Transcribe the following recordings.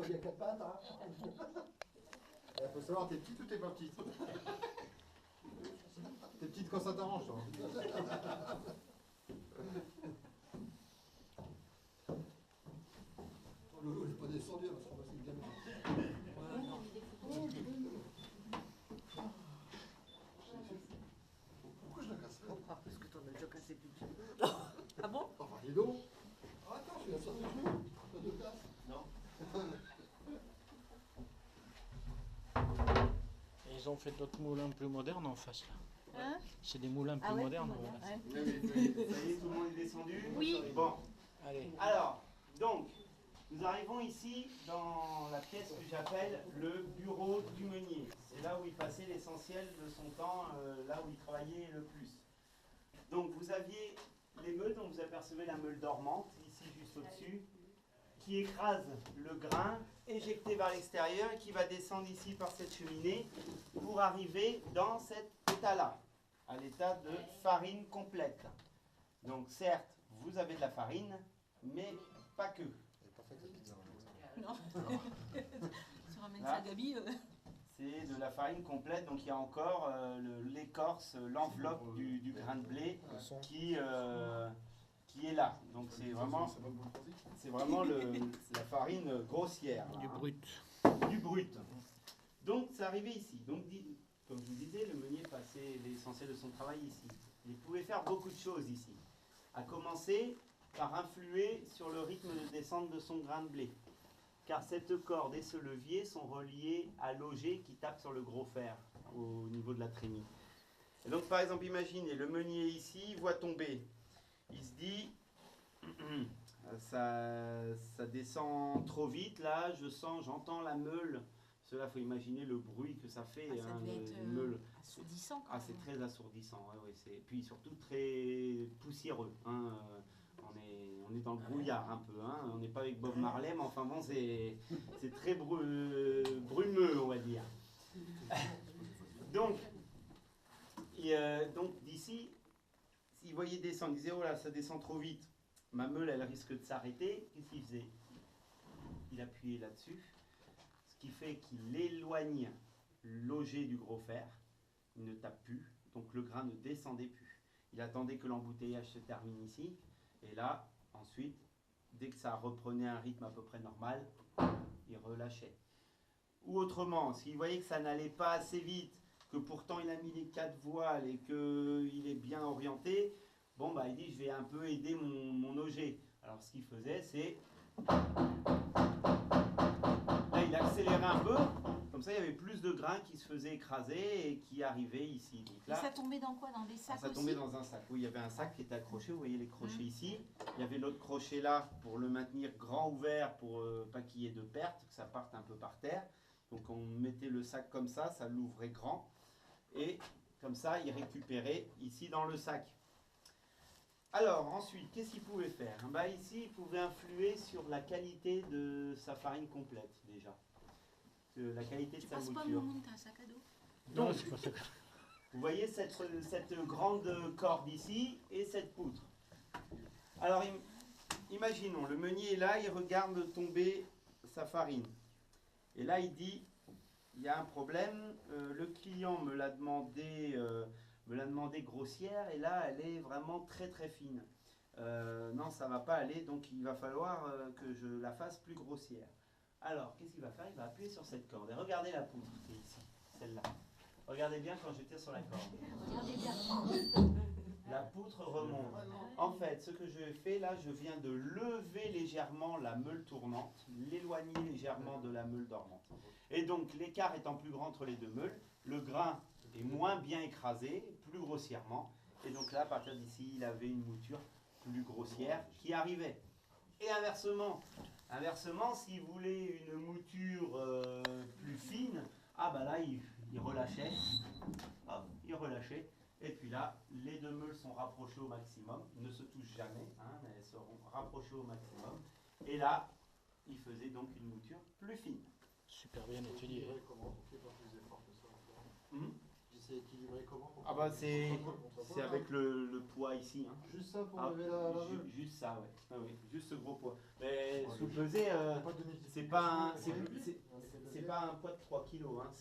il y a 4 pattes. Hein. Il faut savoir, t'es petite ou t'es pas petite? T'es petite quand ça t'arrange, toi. Oh, Lolo, j'ai pas descendu, elle va se ramasser une gamme. Pourquoi je la casse? Parce que t'en as déjà cassé plus. Ah bon? Enfin, dis donc. Ah, attends, je suis la sortie de jeu. Pas de place. Non. Et ils ont fait d'autres moulins plus modernes en face là. Hein? C'est des moulins plus Ah ouais, modernes. plus moderne, Voilà. ouais. Ça y est, tout le monde est descendu? Oui. Bon, Allez. alors, donc, nous arrivons ici dans la pièce que j'appelle le bureau du meunier. C'est là où il passait l'essentiel de son temps, là où il travaillait le plus. Donc, vous aviez les meules, dont vous apercevez la meule dormante, ici juste au-dessus, qui écrase le grain, éjecté vers l'extérieur, et qui va descendre ici par cette cheminée pour arriver dans cet état-là, à l'état de farine complète. Donc certes, vous avez de la farine, mais pas que. Elle est pas faite la pizza. Non. Tu ramènes Ah. ça, Gabi. C'est de la farine complète, donc il y a encore l'écorce, l'enveloppe du grain de blé Le son. qui est là. Donc c'est vraiment la farine grossière. Du hein. brut. Du brut. Donc c'est arrivé ici. Donc comme je vous disais, le meunier passait l'essentiel de son travail ici. Il pouvait faire beaucoup de choses ici. À commencer par influer sur le rythme de descente de son grain de blé. Car cette corde et ce levier sont reliés à l'auger qui tape sur le gros fer au niveau de la trémie. Et donc par exemple, imaginez, le meunier ici voit tomber. Il se dit, ça descend trop vite là, j'entends la meule. Cela, il faut imaginer le bruit que ça fait. Ça hein, devait être une meule. assourdissant. Ah, c'est très assourdissant, ouais, ouais, puis surtout très poussiéreux. Hein. On est dans le brouillard un peu, hein. On n'est pas avec Bob Marley, mais enfin bon, c'est très brumeux, on va dire. Donc d'ici, s'il voyait descendre, il disait, oh là, ça descend trop vite, ma meule, elle risque de s'arrêter. Qu'est-ce qu'il faisait? Il appuyait là-dessus, ce qui fait qu'il éloigne l'auger du gros fer. Il ne tape plus, donc le grain ne descendait plus. Il attendait que l'embouteillage se termine ici, et là, ensuite, dès que ça reprenait un rythme à peu près normal, il relâchait. Ou autrement, s'il voyait que ça n'allait pas assez vite, que pourtant il a mis les 4 voiles et qu'il est bien orienté, bon bah il dit je vais un peu aider mon auger. Alors ce qu'il faisait c'est, là il accélérait un peu, comme ça il y avait plus de grains qui se faisaient écraser et qui arrivaient ici. Donc Et là, ça tombait dans quoi? Dans des sacs ça aussi? tombait dans un sac. Oui, il y avait un sac qui était accroché, vous voyez les crochets ici. Il y avait l'autre crochet là pour le maintenir grand ouvert pour pas qu'il y ait de perte, que ça parte un peu par terre. Donc on mettait le sac comme ça l'ouvrait grand. Et comme ça, il récupérait ici dans le sac. Alors ensuite, qu'est-ce qu'il pouvait faire? Bah, ici, il pouvait influer sur la qualité de sa farine complète déjà. La qualité de Tu sa passes pas mouture. mon t'as un sac à dos? Donc, c'est pas ça que... vous voyez cette grande corde ici et cette poutre. Alors imaginons, le meunier est là, il regarde tomber sa farine. Et là il dit, il y a un problème, le client me l'a demandé grossière et là elle est vraiment très très fine. Non, ça va pas aller, donc il va falloir que je la fasse plus grossière. Alors qu'est-ce qu'il va faire? Il va appuyer sur cette corde. Et regardez la poutre qui est ici, celle-là. Regardez bien quand je tire sur la corde. Regardez bien. La poutre remonte. En fait, ce que je fais là, je viens de lever légèrement la meule tournante, l'éloigner légèrement de la meule dormante. Et donc, l'écart étant plus grand entre les deux meules, le grain est moins bien écrasé, plus grossièrement. Et donc là, à partir d'ici, il avait une mouture plus grossière qui arrivait. Et inversement, s'il voulait une mouture plus fine, ah bah là, il relâchait. Hop, il relâchait. Et puis là, les deux meules sont rapprochées au maximum, ne se touchent jamais, hein, mais elles seront rapprochées au maximum. Et là, il faisait donc une mouture plus fine. Super bien étudié. Comment on fait pas plus d'efforts que ça? Hum. Je dis, C'est équilibré comment pour Ah bah faire c'est contre-poids, là avec le poids ici. Hein. Juste ça pour Ah, lever la meule. juste ça, ouais. Ah oui, juste ce gros poids. Mais Ouais, sous-pesé, Pas de donner c'est pas un, d'explication, c'est pas un poids de 3 kilos. Hein.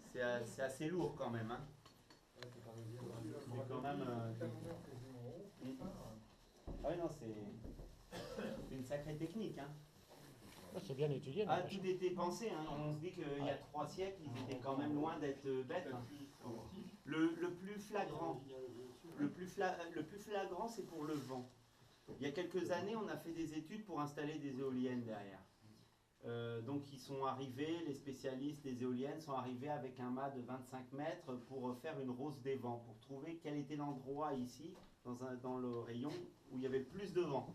C'est assez lourd quand même. Hein. C'est quand même. Ah oui, non, c'est une sacrée technique. Hein. Ah, c'est bien étudié. Ah, n'empêche. tout était pensé. Hein. On se dit qu'il y a 3 siècles, ils étaient quand même loin d'être bêtes. Hein. Le plus flagrant, le plus flagrant, c'est pour le vent. Il y a quelques années, on a fait des études pour installer des éoliennes derrière. Donc ils sont arrivés, les spécialistes des éoliennes sont arrivés avec un mât de 25 mètres pour faire une rose des vents, pour trouver quel était l'endroit ici, dans le rayon, où il y avait le plus de vent.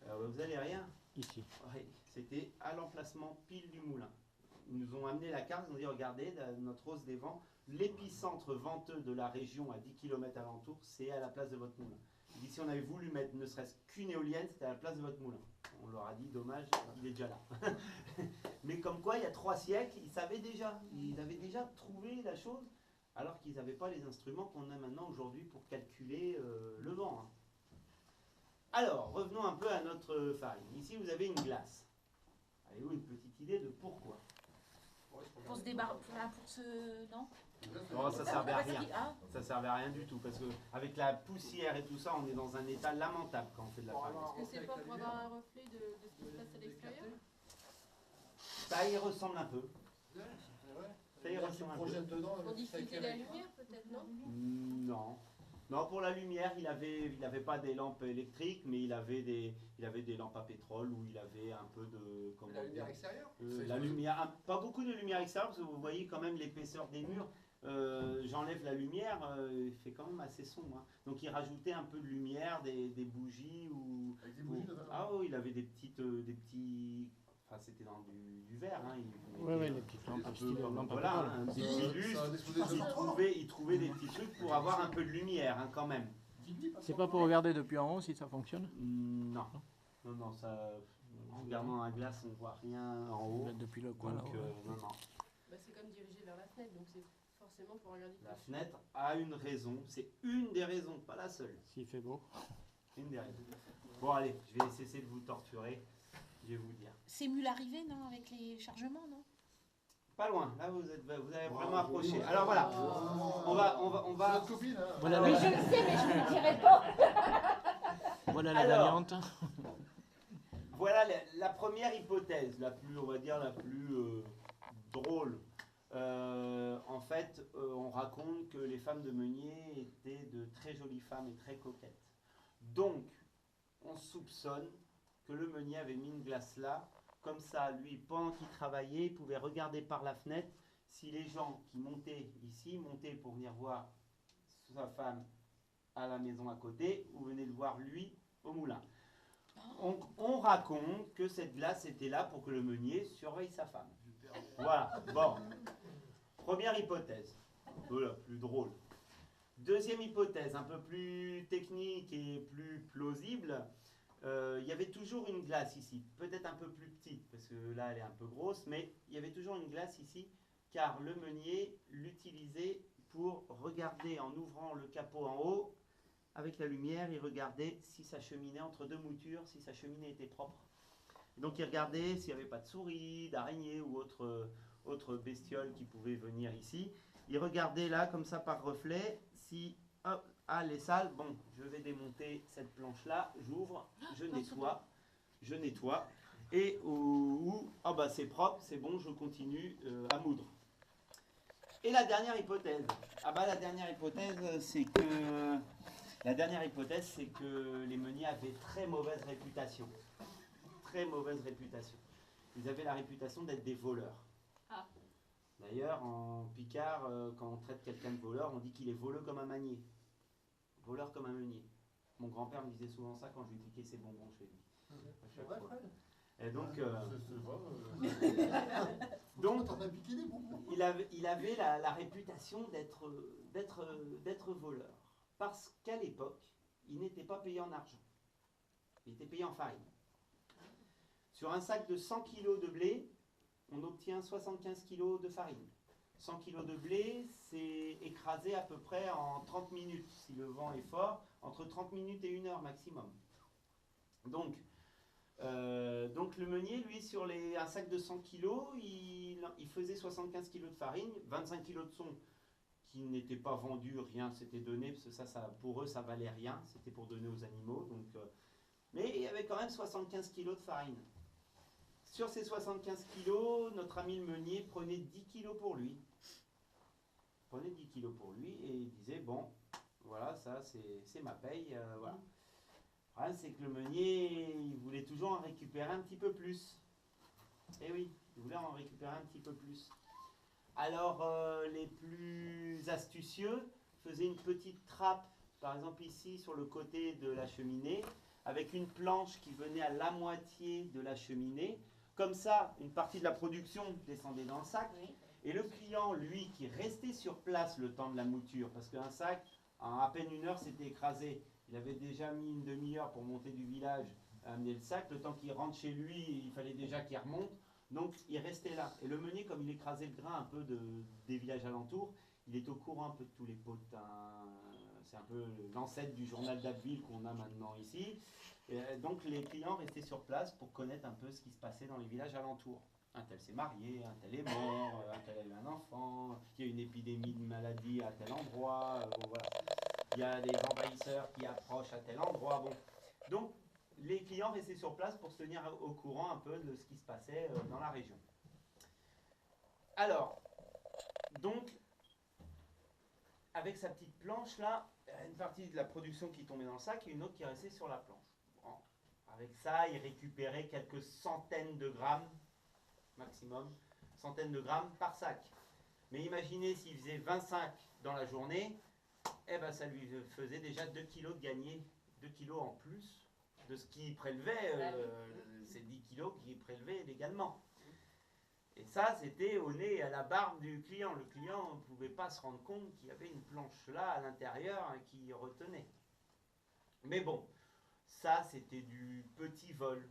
Vous n'allez rien. Ici. Ouais, c'était à l'emplacement pile du moulin. Ils nous ont amené la carte, ils nous ont dit regardez, notre rose des vents, l'épicentre venteux de la région à 10 km alentour, c'est à la place de votre moulin. Il dit si on avait voulu mettre ne serait-ce qu'une éolienne, c'était à la place de votre moulin. On leur a dit dommage, il est déjà là. Mais comme quoi, il y a 3 siècles, ils savaient déjà, ils avaient déjà trouvé la chose, alors qu'ils n'avaient pas les instruments qu'on a maintenant aujourd'hui pour calculer le vent. Hein. Alors, revenons un peu à notre farine. Ici, vous avez une glace. Avez-vous une petite idée de pourquoi? Pour se débarrasser, pour se... Non. Non, ça servait à Parce rien. qu'il- Ah, Ça servait à rien du tout, parce que avec la poussière et tout ça, on est dans un état lamentable quand on fait de la farine. Est-ce que c'est pas pour avoir un reflet de ce qui se passe à l'extérieur? Ça y ressemble un peu. Ça y Tu ressemble un peu. projettes dedans. Pour diffuser la lumière peut-être, non? Non. Non, pour la lumière, il avait pas des lampes électriques, mais il avait des lampes à pétrole où il avait un peu de... comment La dire, lumière extérieure. la lumière, pas beaucoup de lumière extérieure, parce que vous voyez quand même l'épaisseur des murs. J'enlève la lumière, il fait quand même assez sombre. Hein. Donc il rajoutait un peu de lumière, des bougies ou... Avec des bougies dedans. Ah oui, il avait des petits... Enfin, c'était dans du verre. Hein. Oui, oui, les petites lampes un peu, style lampe à voilà, pétrole. un petit Ça lustre. a des Il trouvait des petits trucs pour avoir un peu de lumière, hein, quand même. C'est pas pour regarder depuis en haut si ça fonctionne? Non. Non, ça... En regardant la glace, on voit rien en haut. Depuis le coin Donc, là-haut. non. Bah, c'est comme dirigé vers la fenêtre, donc c'est forcément pour regarder. La fenêtre a une raison. C'est une des raisons, pas la seule. S'il fait beau. Une des raisons. Bon, allez, je vais cesser de vous torturer. Je vais vous dire. c'est mieux l'arrivée, non, avec les chargements, non? Pas loin. Là, vous avez vraiment approché. Alors voilà. On va. C'est notre copine, hein. Voilà Mais la, je le sais, mais je ne le dirai pas. voilà la Alors. gagnante. Voilà la première hypothèse, la plus, on va dire, la plus drôle. En fait, on raconte que les femmes de Meunier étaient de très jolies femmes et très coquettes. Donc, on soupçonne que le meunier avait mis une glace là. Comme ça, lui, pendant qu'il travaillait, il pouvait regarder par la fenêtre si les gens qui montaient ici, montaient pour venir voir sa femme à la maison à côté, ou venaient le voir lui au moulin. On raconte que cette glace était là pour que le meunier surveille sa femme. Voilà, bon. Première hypothèse. Voilà, plus drôle. Deuxième hypothèse, un peu plus technique et plus plausible. Il y avait toujours une glace ici, peut-être un peu plus petite, parce que là elle est un peu grosse, mais il y avait toujours une glace ici, car le meunier l'utilisait pour regarder en ouvrant le capot en haut. Avec la lumière, il regardait si sa cheminée, entre deux moutures, si sa cheminée était propre. Donc il regardait s'il n'y avait pas de souris, d'araignées ou autre bestiole qui pouvait venir ici. Il regardait là, comme ça, par reflet, si, hop, ah, les salles, bon, je vais démonter cette planche-là, j'ouvre, je nettoie, et ah bah c'est propre, c'est bon, je continue à moudre. Et la dernière hypothèse, ah bah la dernière hypothèse, c'est que les meuniers avaient très mauvaise réputation. Très mauvaise réputation. Ils avaient la réputation d'être des voleurs. Ah. D'ailleurs, en Picard, quand on traite quelqu'un de voleur, on dit qu'il est voleux comme un manier. Voleur comme un meunier. Mon grand-père me disait souvent ça quand je lui piquais ses bonbons chez lui. C'est vrai, Fred. Et donc, C'est vrai. donc T'en as piqué des bonbons. il avait la réputation d'être voleur. Parce qu'à l'époque, il n'était pas payé en argent. Il était payé en farine. Sur un sac de 100 kg de blé, on obtient 75 kg de farine. 100 kg de blé, c'est écrasé à peu près en 30 minutes, si le vent est fort, entre 30 minutes et 1 heure maximum. Donc le meunier, lui, sur un sac de 100 kg, il faisait 75 kg de farine, 25 kg de son qui n'était pas vendu, rien, c'était donné, parce que ça, pour eux, ça valait rien, c'était pour donner aux animaux. Mais il y avait quand même 75 kg de farine. Sur ces 75 kg, notre ami le meunier prenait 10 kg pour lui. Il prenait 10 kg pour lui et il disait, bon, voilà, ça c'est ma paye, voilà. Le problème, c'est que le meunier, il voulait toujours en récupérer un petit peu plus. Eh oui, il voulait en récupérer un petit peu plus. Alors, les plus astucieux faisaient une petite trappe, par exemple ici, sur le côté de la cheminée, avec une planche qui venait à la moitié de la cheminée. Comme ça, une partie de la production descendait dans le sac. Et le client, lui, qui restait sur place le temps de la mouture, parce qu'un sac, en à peine 1 heure, s'était écrasé. Il avait déjà mis une demi-heure pour monter du village, amener le sac. Le temps qu'il rentre chez lui, il fallait déjà qu'il remonte. Donc, il restait là. Et le meunier, comme il écrasait le grain un peu des villages alentours, il est au courant un peu de tous les potins. C'est un peu l'ancêtre du journal d'Abbeville qu'on a maintenant ici. Et donc, les clients restaient sur place pour connaître un peu ce qui se passait dans les villages alentours. Un tel s'est marié, un tel est mort, un tel a eu un enfant, il y a une épidémie de maladie à tel endroit, bon, voilà. Il y a des envahisseurs qui approchent à tel endroit. Bon. Donc, les clients restaient sur place pour se tenir au courant un peu de ce qui se passait dans la région. Alors, donc, avec sa petite planche là, une partie de la production qui tombait dans le sac et une autre qui restait sur la planche. Bon. Avec ça, il récupérait quelques centaines de grammes maximum, centaines de grammes par sac. Mais imaginez s'il faisait 25 dans la journée, eh ben ça lui faisait déjà 2 kilos de gagné, 2 kilos en plus de ce qu'il prélevait, ces 10 kilos qu'il prélevait légalement. Et ça, c'était au nez et à la barbe du client. Le client ne pouvait pas se rendre compte qu'il y avait une planche là à l'intérieur qui retenait. Mais bon, ça c'était du petit vol,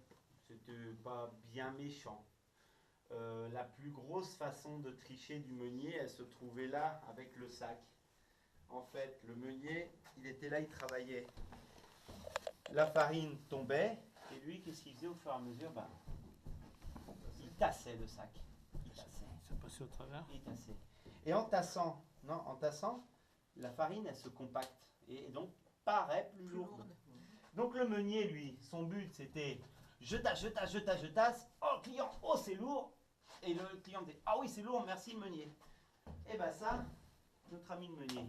c'était pas bien méchant. La plus grosse façon de tricher du meunier, elle se trouvait là avec le sac. En fait, le meunier, il était là, il travaillait. La farine tombait, et lui, qu'est-ce qu'il faisait au fur et à mesure? Il tassait le sac. Il tassait. Ça passait au travers. Il tassait. Et en tassant, la farine, elle se compacte. Et donc, paraît plus lourde. Donc le meunier, lui, son but, c'était je tasse. Oh, client, oh, c'est lourd. Et le client dit, ah oui, c'est lourd, merci le meunier. Et bien ça, notre ami le meunier,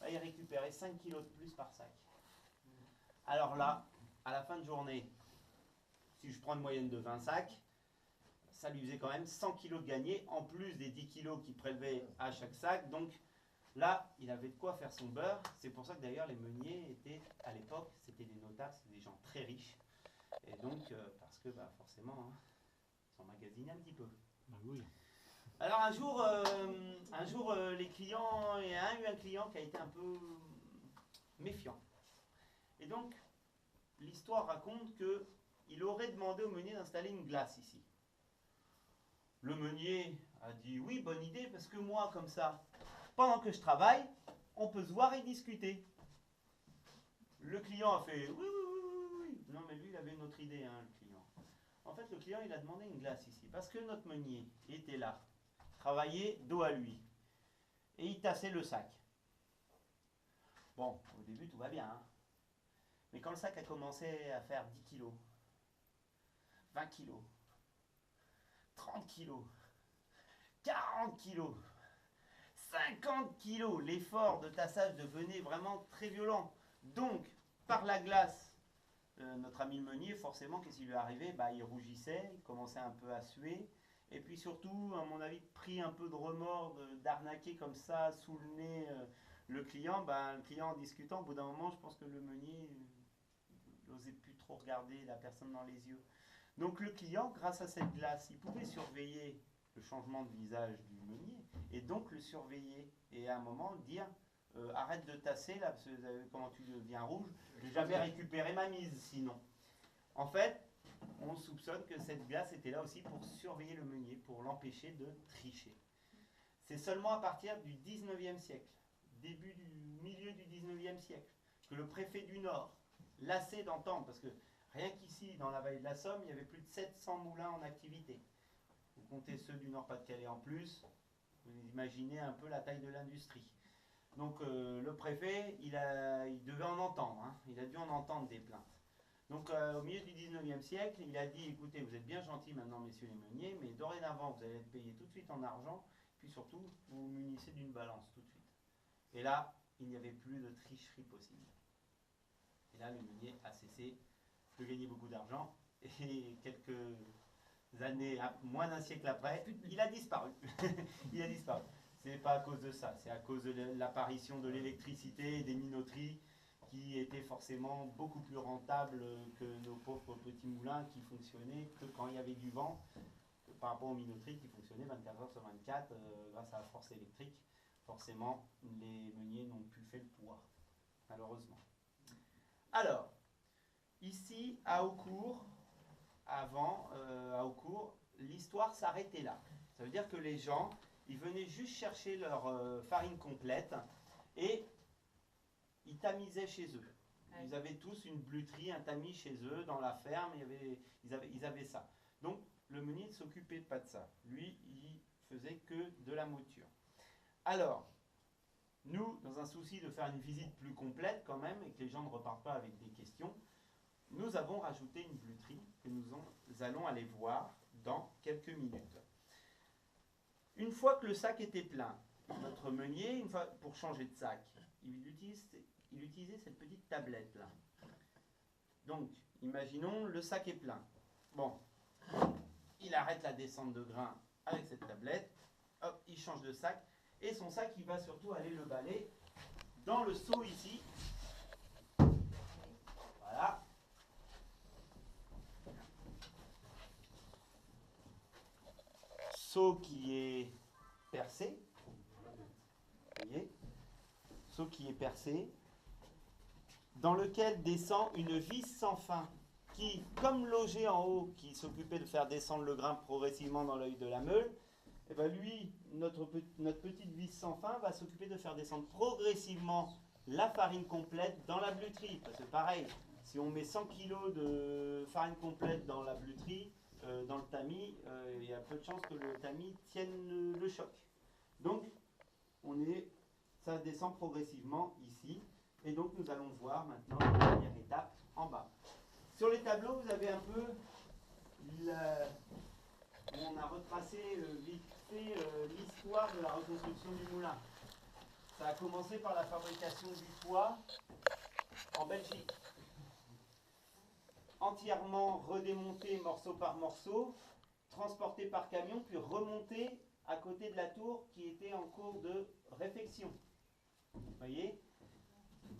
il récupérait 5 kilos de plus par sac. Alors là, à la fin de journée, si je prends une moyenne de 20 sacs, ça lui faisait quand même 100 kilos de gagné, en plus des 10 kilos qu'il prélevait à chaque sac. Donc là, il avait de quoi faire son beurre. C'est pour ça que d'ailleurs les meuniers étaient, à l'époque, c'était des notables, c'était des gens très riches. Et donc, parce que forcément, ils s'emmagasinaient un petit peu. Bah oui. Alors un jour, les clients, il y a eu un client qui a été un peu méfiant. Et donc, l'histoire raconte qu'il aurait demandé au meunier d'installer une glace ici. Le meunier a dit oui, bonne idée, parce que moi, comme ça, pendant que je travaille, on peut se voir et discuter. Le client a fait oui. Non, mais lui, il avait une autre idée, le client. En fait, le client, il a demandé une glace ici, parce que notre meunier était là, travaillait dos à lui, et il tassait le sac. Bon, au début, tout va bien, mais quand le sac a commencé à faire 10 kilos, 20 kilos, 30 kilos, 40 kilos, 50 kilos, l'effort de tassage devenait vraiment très violent. Donc, par la glace, notre ami le meunier, forcément, qu'est-ce qui lui est arrivé? Il rougissait, il commençait un peu à suer, et puis surtout, à mon avis, pris un peu de remords d'arnaquer comme ça, sous le nez, le client en discutant, au bout d'un moment, je pense que le meunier n'osait plus trop regarder la personne dans les yeux. Donc le client, grâce à cette glace, il pouvait surveiller le changement de visage du meunier, et donc le surveiller, et à un moment dire arrête de tasser là, parce que comment tu deviens rouge, je n'ai jamais récupéré ma mise sinon. En fait, on soupçonne que cette glace était là aussi pour surveiller le meunier, pour l'empêcher de tricher. c'est seulement à partir du 19e siècle, milieu du 19e siècle, que le préfet du Nord, lassé d'entendre, parce que rien qu'ici, dans la vallée de la Somme, il y avait plus de 700 moulins en activité. Vous comptez ceux du Nord-Pas-de-Calais en plus, vous imaginez un peu la taille de l'industrie. Donc le préfet, il devait en entendre, hein. Il a dû en entendre des plaintes. Donc au milieu du 19e siècle, il a dit, écoutez, vous êtes bien gentils maintenant, messieurs les meuniers, mais dorénavant, vous allez être payés tout de suite en argent, puis surtout, vous vous munissez d'une balance tout de suite. Et là, il n'y avait plus de tricherie possible. Et là, le meunier a cessé de gagner beaucoup d'argent, et quelques années, moins d'un siècle après, il a disparu. Il a disparu. C'est pas à cause de ça, c'est à cause de l'apparition de l'électricité et des minoteries qui étaient forcément beaucoup plus rentables que nos pauvres petits moulins qui fonctionnaient que quand il y avait du vent, par rapport aux minoteries qui fonctionnaient 24 heures sur 24 grâce à la force électrique. Forcément, les meuniers n'ont plus fait le poids, malheureusement. Alors, ici, à Haucourt, à Haucourt, l'histoire s'arrêtait là. Ça veut dire que les gens, ils venaient juste chercher leur farine complète et ils tamisaient chez eux. Ils avaient tous une bluterie, un tamis chez eux, dans la ferme, ils avaient ça. Donc, le meunier ne s'occupait pas de ça. Lui, il faisait que de la mouture. Alors, nous, dans un souci de faire une visite plus complète quand même, et que les gens ne repartent pas avec des questions, nous avons rajouté une bluterie que nous allons aller voir dans quelques minutes. Une fois que le sac était plein, notre meunier, pour changer de sac, il utilisait cette petite tablette là. Donc, imaginons, le sac est plein. Bon, il arrête la descente de grains avec cette tablette, hop, il change de sac, et son sac, il va surtout aller le balayer dans le seau ici. Voilà. Seau qui est percé. Vous voyez ? Seau qui est percé, dans lequel descend une vis sans fin, qui, comme logé en haut, qui s'occupait de faire descendre le grain progressivement dans l'œil de la meule, et ben lui, notre petite vis sans fin, va s'occuper de faire descendre progressivement la farine complète dans la bluterie. Parce que pareil, si on met 100 kg de farine complète dans la bluterie, dans le tamis, il y a peu de chances que le tamis tienne le choc. Donc, ça descend progressivement ici. Et donc, nous allons voir maintenant la dernière étape en bas. Sur les tableaux, vous avez un peu on a retracé vite fait l'histoire de la reconstruction du moulin. Ça a commencé par la fabrication du toit en Belgique. Entièrement redémonté morceau par morceau, transporté par camion, puis remonté à côté de la tour qui était en cours de réfection. Vous voyez ?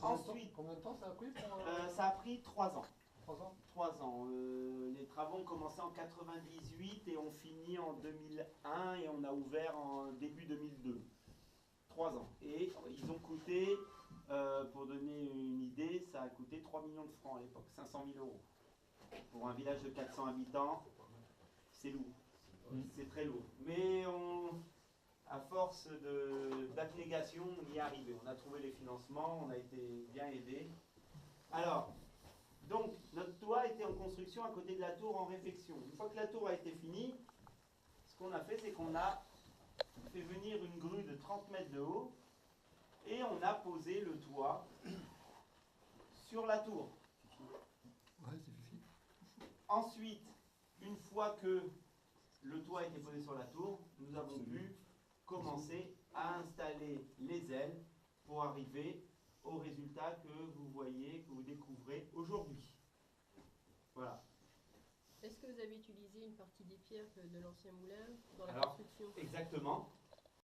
Ensuite, combien de temps ça a pris pour, ça a pris 3 ans. 3 ans 3 ans. Les travaux ont commencé en 98 et ont fini en 2001 et on a ouvert en début 2002. 3 ans. Et ils ont coûté, pour donner une idée, ça a coûté 3 millions de francs à l'époque, 500 000 euros. Pour un village de 400 habitants, c'est lourd. C'est très lourd. Mais à force d'abnégation, on y est arrivé. On a trouvé les financements, on a été bien aidés. Alors, donc, notre toit était en construction à côté de la tour en réfection. Une fois que la tour a été finie, ce qu'on a fait, c'est qu'on a fait venir une grue de 30 mètres de haut et on a posé le toit sur la tour. Ouais, c'est fifi. Ensuite, une fois que le toit a été posé sur la tour, nous avons pu commencer à installer les ailes pour arriver au résultat que vous voyez, que vous découvrez aujourd'hui. Voilà. Est-ce que vous avez utilisé une partie des pierres de l'ancien moulin dans la Alors, construction? Exactement.